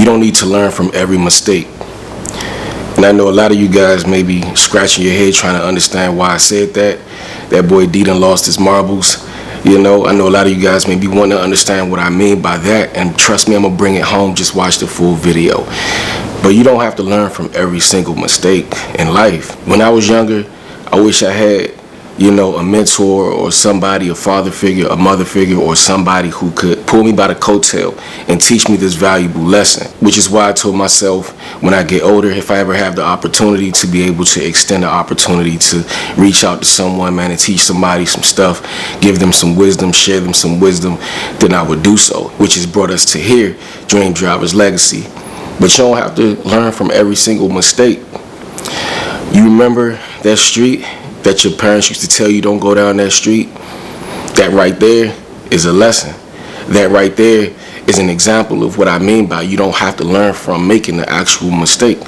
don't need to learn from every mistake. And I know a lot of you guys may be scratching your head trying to understand why I said that. That boy D done lost his marbles. You know, I know a lot of you guys may be wanting to understand what I mean by that. And trust me, I'm going to bring it home. Just watch the full video. But you don't have to learn from every single mistake in life. When I was younger, I wish I had, you know, a mentor or somebody, a father figure, a mother figure, or somebody who could pull me by the coattail and teach me this valuable lesson. Which is why I told myself when I get older, if I ever have the opportunity to be able to extend the opportunity to reach out to someone, man, and teach somebody some stuff, give them some wisdom, share them some wisdom, then I would do so. Which has brought us to here, Dream Driver's Legacy. But you don't have to learn from every single mistake. You remember that street that your parents used to tell you don't go down that street? That right there is a lesson. That right there is an example of what I mean by you don't have to learn from making the actual mistake.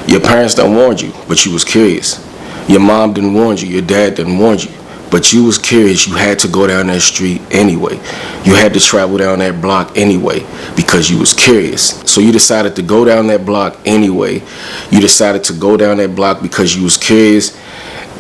Your parents done warned you, but you was curious. Your mom didn't warn you, your dad didn't warn you, but you was curious. You had to go down that street anyway. You had to travel down that block anyway because you was curious. So you decided to go down that block anyway. You decided to go down that block because you was curious.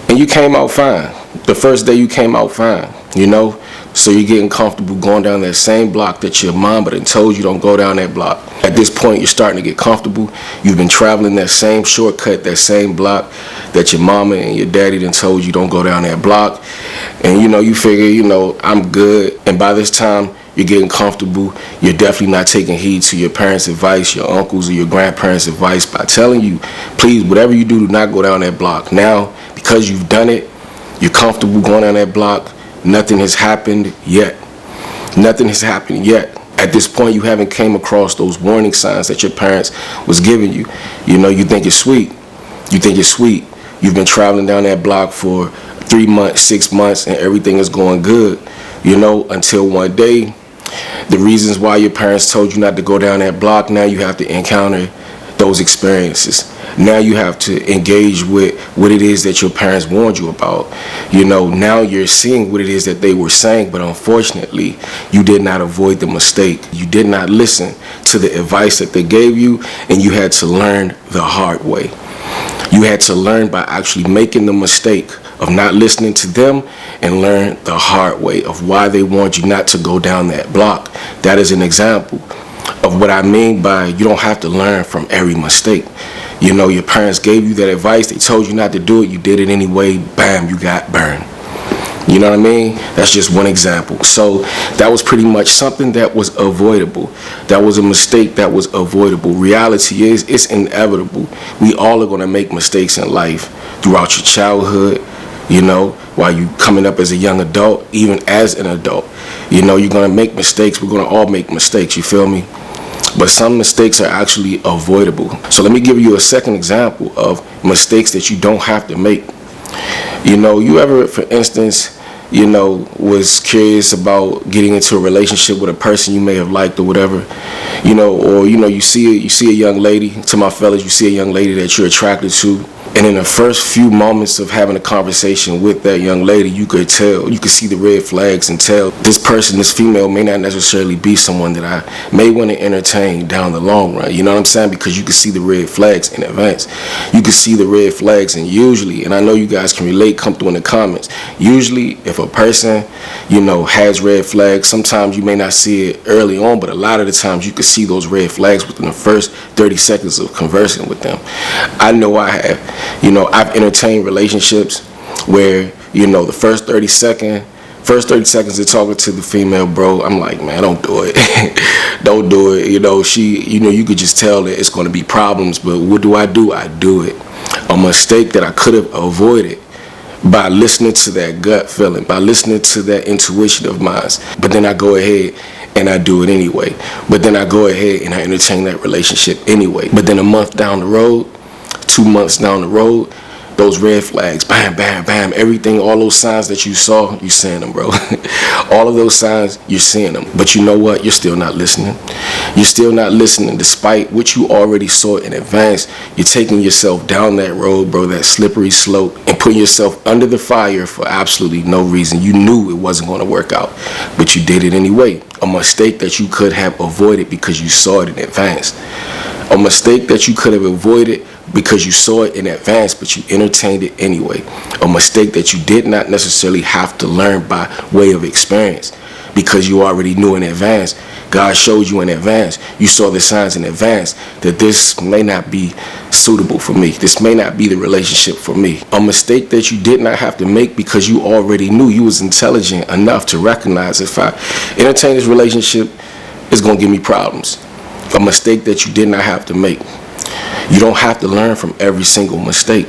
And you came out fine. The first day you came out fine, you know? So you're getting comfortable going down that same block that your mama done told you don't go down that block. At this point, you're starting to get comfortable. You've been traveling that same shortcut, that same block that your mama and your daddy done told you don't go down that block. And, you know, you figure, you know, I'm good. And by this time, you're getting comfortable. You're definitely not taking heed to your parents' advice, your uncles or your grandparents' advice by telling you, please, whatever you do not go down that block. Now, because you've done it, you're comfortable going down that block. Nothing has happened yet. Nothing has happened yet. At this point, you haven't came across those warning signs that your parents was giving you. You know, you think it's sweet. You think it's sweet. You've been traveling down that block for 3 months, 6 months, and everything is going good. You know, until one day, the reasons why your parents told you not to go down that block, now you have to encounter those experiences. Now you have to engage with what it is that your parents warned you about. You know, now you're seeing what it is that they were saying, but unfortunately, you did not avoid the mistake. You did not listen to the advice that they gave you, and you had to learn the hard way. You had to learn by actually making the mistake of not listening to them and learn the hard way of why they warned you not to go down that block. That is an example of what I mean by you don't have to learn from every mistake. You know, your parents gave you that advice. They told you not to do it. You did it anyway. Bam, you got burned. You know what I mean? That's just one example. So that was pretty much something that was avoidable. That was a mistake that was avoidable. Reality is it's inevitable. We all are going to make mistakes in life throughout your childhood, you know, while you coming up as a young adult, even as an adult. You know, you're going to make mistakes. We're going to all make mistakes. You feel me? But some mistakes are actually avoidable. So let me give you a second example of mistakes that you don't have to make. You know, you ever, for instance, you know, was curious about getting into a relationship with a person you may have liked or whatever, you know, or, you know, you see a young lady, to my fellas, you see a young lady that you're attracted to. And in the first few moments of having a conversation with that young lady, you could see the red flags and tell this person, this female, may not necessarily be someone that I may want to entertain down the long run. You know what I'm saying? Because you can see the red flags in advance. You can see the red flags, and usually, and I know you guys can relate, come through in the comments. Usually, if a person, you know, has red flags, sometimes you may not see it early on, but a lot of the times you can see those red flags within the first 30 seconds of conversing with them. I know I have. You know, I've entertained relationships where, you know, the first 30 seconds of talking to the female, bro, I'm like, man, don't do it. Don't do it. You know, you could just tell that it's going to be problems, but what do? I do it. A mistake that I could have avoided by listening to that gut feeling, by listening to that intuition of mine. But then I go ahead and I do it anyway. But then I go ahead and I entertain that relationship anyway. But then a month down the road, 2 months down the road, those red flags, bam, bam, bam, everything, all those signs that you saw, you're seeing them, bro. All of those signs, you're seeing them. But you know what? You're still not listening. You're still not listening despite what you already saw in advance. You're taking yourself down that road, bro, that slippery slope, and putting yourself under the fire for absolutely no reason. You knew it wasn't going to work out, but you did it anyway. A mistake that you could have avoided because you saw it in advance. A mistake that you could have avoided because you saw it in advance, but you entertained it anyway. A mistake that you did not necessarily have to learn by way of experience because you already knew in advance. God showed you in advance. You saw the signs in advance that this may not be suitable for me. This may not be the relationship for me. A mistake that you did not have to make because you already knew. You was intelligent enough to recognize if I entertain this relationship, it's going to give me problems. A mistake that you did not have to make. You don't have to learn from every single mistake.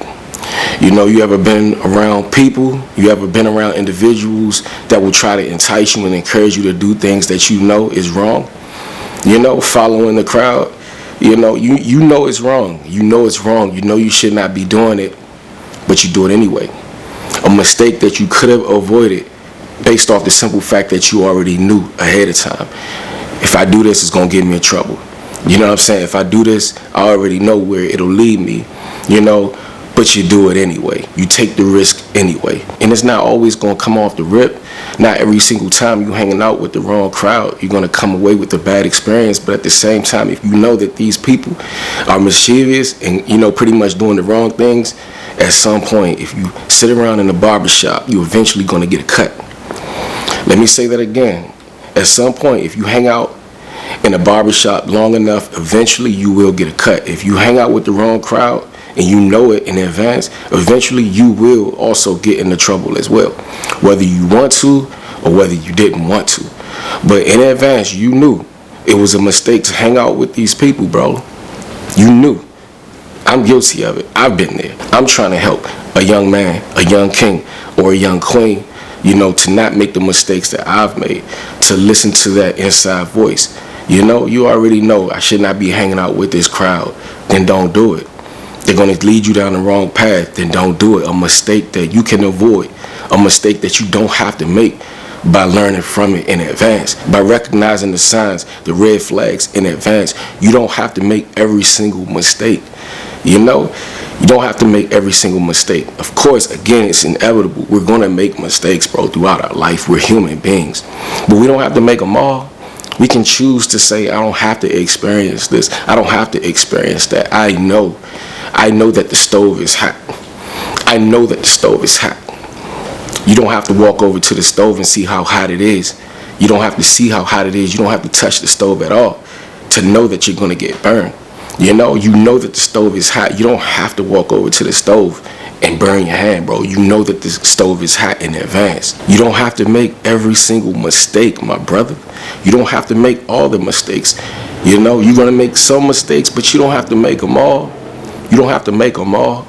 You know, you ever been around people, you ever been around individuals that will try to entice you and encourage you to do things that you know is wrong? You know, following the crowd, you know it's wrong. You know it's wrong. You know you should not be doing it, but you do it anyway. A mistake that you could have avoided based off the simple fact that you already knew ahead of time. If I do this, it's going to get me in trouble. You know what I'm saying? If I do this, I already know where it'll lead me, you know, but you do it anyway. You take the risk anyway. And it's not always going to come off the rip. Not every single time you hanging out with the wrong crowd, you're going to come away with a bad experience. But at the same time, if you know that these people are mischievous and, you know, pretty much doing the wrong things, at some point, if you sit around in the barbershop, you're eventually going to get a cut. Let me say that again. At some point, if you hang out in a barbershop long enough, eventually you will get a cut. If you hang out with the wrong crowd and you know it in advance, eventually you will also get into trouble as well, whether you want to or whether you didn't want to. But in advance, you knew it was a mistake to hang out with these people, bro. You knew. I'm guilty of it. I've been there. I'm trying to help a young man, a young king, or a young queen, you know, to not make the mistakes that I've made, to listen to that inside voice. You know, you already know I should not be hanging out with this crowd. Then don't do it. They're going to lead you down the wrong path. Then don't do it. A mistake that you can avoid. A mistake that you don't have to make by learning from it in advance. By recognizing the signs, the red flags in advance. You don't have to make every single mistake. You know, you don't have to make every single mistake. Of course, again, it's inevitable. We're going to make mistakes, bro, throughout our life. We're human beings. But we don't have to make them all. We can choose to say, I don't have to experience this. I don't have to experience that. I know that the stove is hot. I know that the stove is hot. You don't have to walk over to the stove and see how hot it is. You don't have to see how hot it is. You don't have to touch the stove at all to know that you're going to get burned. You know that the stove is hot. You don't have to walk over to the stove and burn your hand, bro. You know that the stove is hot in advance. You don't have to make every single mistake, my brother. You don't have to make all the mistakes. You know, you're going to make some mistakes, but you don't have to make them all. You don't have to make them all.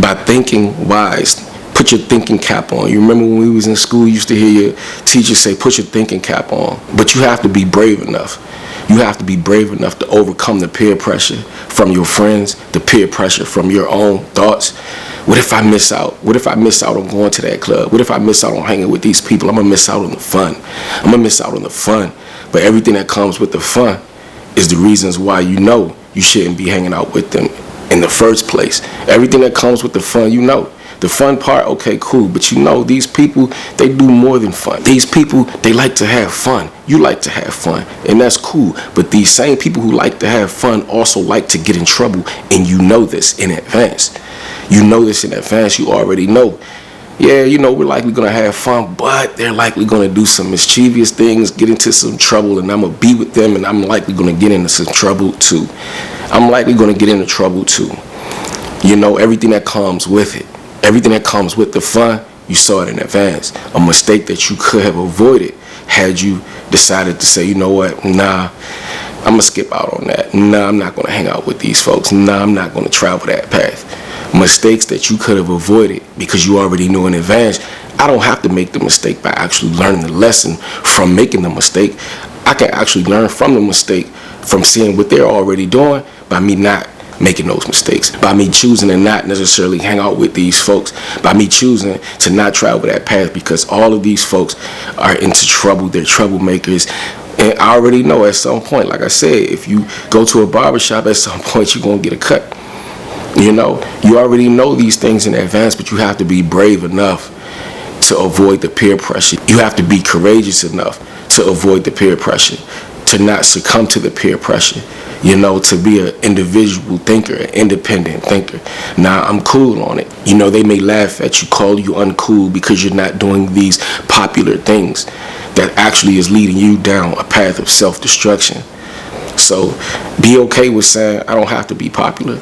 By thinking wise, put your thinking cap on. You remember when we was in school, you used to hear your teacher say, put your thinking cap on. But you have to be brave enough. You have to be brave enough to overcome the peer pressure from your friends, the peer pressure from your own thoughts. What if I miss out? What if I miss out on going to that club? What if I miss out on hanging with these people? I'm going to miss out on the fun. I'm going to miss out on the fun. But everything that comes with the fun is the reasons why you know you shouldn't be hanging out with them in the first place. Everything that comes with the fun, you know. The fun part, okay, cool. But you know, these people, they do more than fun. These people, they like to have fun. You like to have fun, and that's cool. But these same people who like to have fun also like to get in trouble, and you know this in advance. You know this in advance. You already know. Yeah, you know, we're likely going to have fun, but they're likely going to do some mischievous things, get into some trouble, and I'm going to be with them, and I'm likely going to get into some trouble too. I'm likely going to get into trouble too. You know, everything that comes with it. Everything that comes with the fun, you saw it in advance. A mistake that you could have avoided had you decided to say, you know what, nah, I'm going to skip out on that. Nah, I'm not going to hang out with these folks. Nah, I'm not going to travel that path. Mistakes that you could have avoided because you already knew in advance. I don't have to make the mistake by actually learning the lesson from making the mistake. I can actually learn from the mistake from seeing what they're already doing by me not making those mistakes, by me choosing to not necessarily hang out with these folks, by me choosing to not travel that path, because all of these folks are into trouble. They're troublemakers. And I already know at some point, like I said, if you go to a barbershop, at some point you're going to get a cut. You know, you already know these things in advance, but you have to be brave enough to avoid the peer pressure. You have to be courageous enough to avoid the peer pressure, to not succumb to the peer pressure. to be an individual thinker, an independent thinker. Now, I'm cool on it. They may laugh at you, call you uncool because you're not doing these popular things that actually is leading you down a path of self-destruction. So be okay with saying, I don't have to be popular.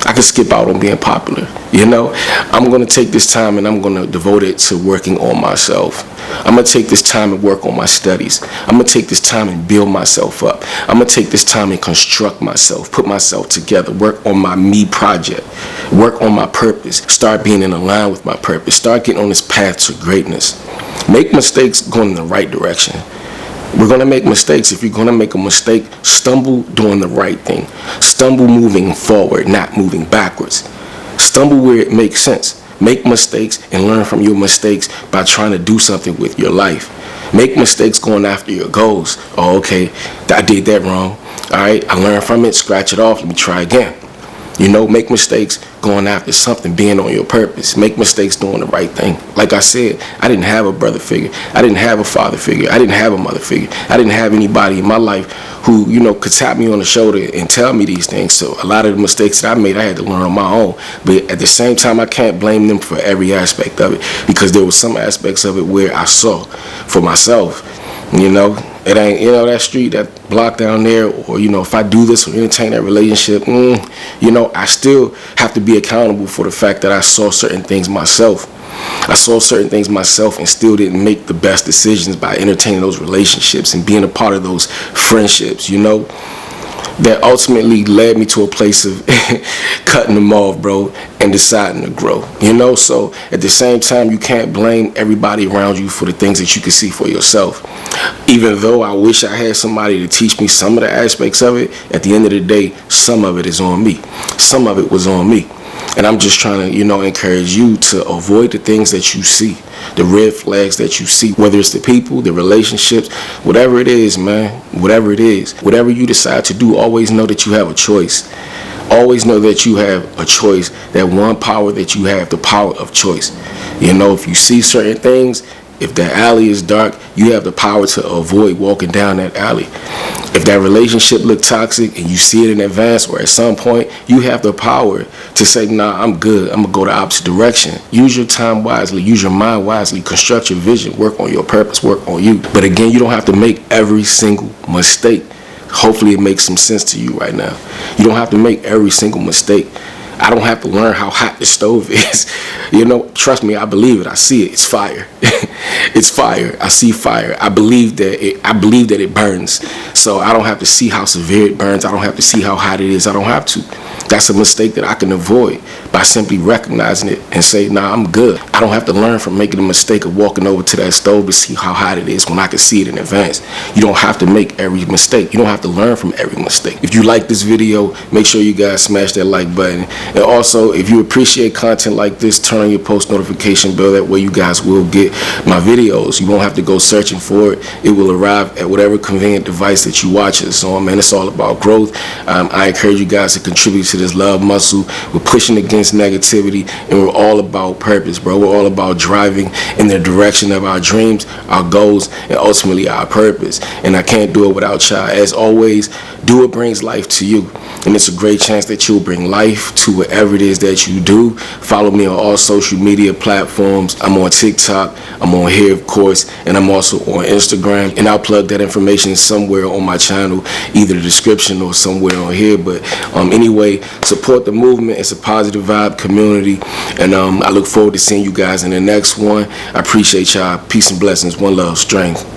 I can skip out on being popular. I'm going to take this time and I'm going to devote it to working on myself. I'm going to take this time and work on my studies. I'm going to take this time and build myself up. I'm going to take this time and construct myself, put myself together, work on my me project, work on my purpose, start being in line with my purpose, start getting on this path to greatness. Make mistakes going in the right direction. We're going to make mistakes. If you're going to make a mistake, stumble doing the right thing. Stumble moving forward, not moving backwards. Stumble where it makes sense. Make mistakes and learn from your mistakes by trying to do something with your life. Make mistakes going after your goals. Oh, okay, I did that wrong. All right, I learned from it, scratch it off, let me try again. Make mistakes going after something, being on your purpose. Make mistakes doing the right thing. Like I said, I didn't have a brother figure. I didn't have a father figure. I didn't have a mother figure. I didn't have anybody in my life who, could tap me on the shoulder and tell me these things. So a lot of the mistakes that I made, I had to learn on my own. But at the same time, I can't blame them for every aspect of it, because there were some aspects of it where I saw for myself, It ain't, that street, that block down there, or, if I do this or entertain that relationship, I still have to be accountable for the fact that I saw certain things myself. I saw certain things myself and still didn't make the best decisions by entertaining those relationships and being a part of those friendships, that ultimately led me to a place of cutting them off, bro, and deciding to grow, So at the same time, you can't blame everybody around you for the things that you can see for yourself. Even though I wish I had somebody to teach me some of the aspects of it, at the end of the day, some of it is on me. Some of it was on me. And I'm just trying to, encourage you to avoid the things that you see, the red flags that you see, whether it's the people, the relationships, whatever it is, man, whatever it is, whatever you decide to do, always know that you have a choice. Always know that you have a choice, that one power that you have, the power of choice. If you see certain things, if that alley is dark, you have the power to avoid walking down that alley. If that relationship look toxic and you see it in advance or at some point, you have the power to say, nah, I'm good. I'm going to go the opposite direction. Use your time wisely. Use your mind wisely. Construct your vision. Work on your purpose. Work on you. But again, you don't have to make every single mistake. Hopefully it makes some sense to you right now. You don't have to make every single mistake. I don't have to learn how hot the stove is. Trust me, I believe it. I see it. It's fire. It's fire. I see fire. I believe that it burns. So I don't have to see how severe it burns. I don't have to see how hot it is. I don't have to. That's a mistake that I can avoid by simply recognizing it and say, nah, I'm good. I don't have to learn from making the mistake of walking over to that stove to see how hot it is when I can see it in advance. You don't have to make every mistake. You don't have to learn from every mistake. If you like this video, make sure you guys smash that like button. And also, if you appreciate content like this, turn on your post notification bell. That way you guys will get my videos. You won't have to go searching for it. It will arrive at whatever convenient device that you watch this on, man. It's all about growth. I encourage you guys to contribute to this love muscle. We're pushing against negativity, and we're all about purpose, bro. We're all about driving in the direction of our dreams, our goals, and ultimately our purpose. And I can't do it without y'all. As always, do what brings life to you. And it's a great chance that you'll bring life to whatever it is that you do. Follow me on all social media platforms. I'm on TikTok. I'm on here, of course, and I'm also on Instagram. And I'll plug that information somewhere on my channel, either the description or somewhere on here. But anyway, support the movement. It's a positive vibe community. And I look forward to seeing you guys in the next one. I appreciate y'all. Peace and blessings. One love. Strength.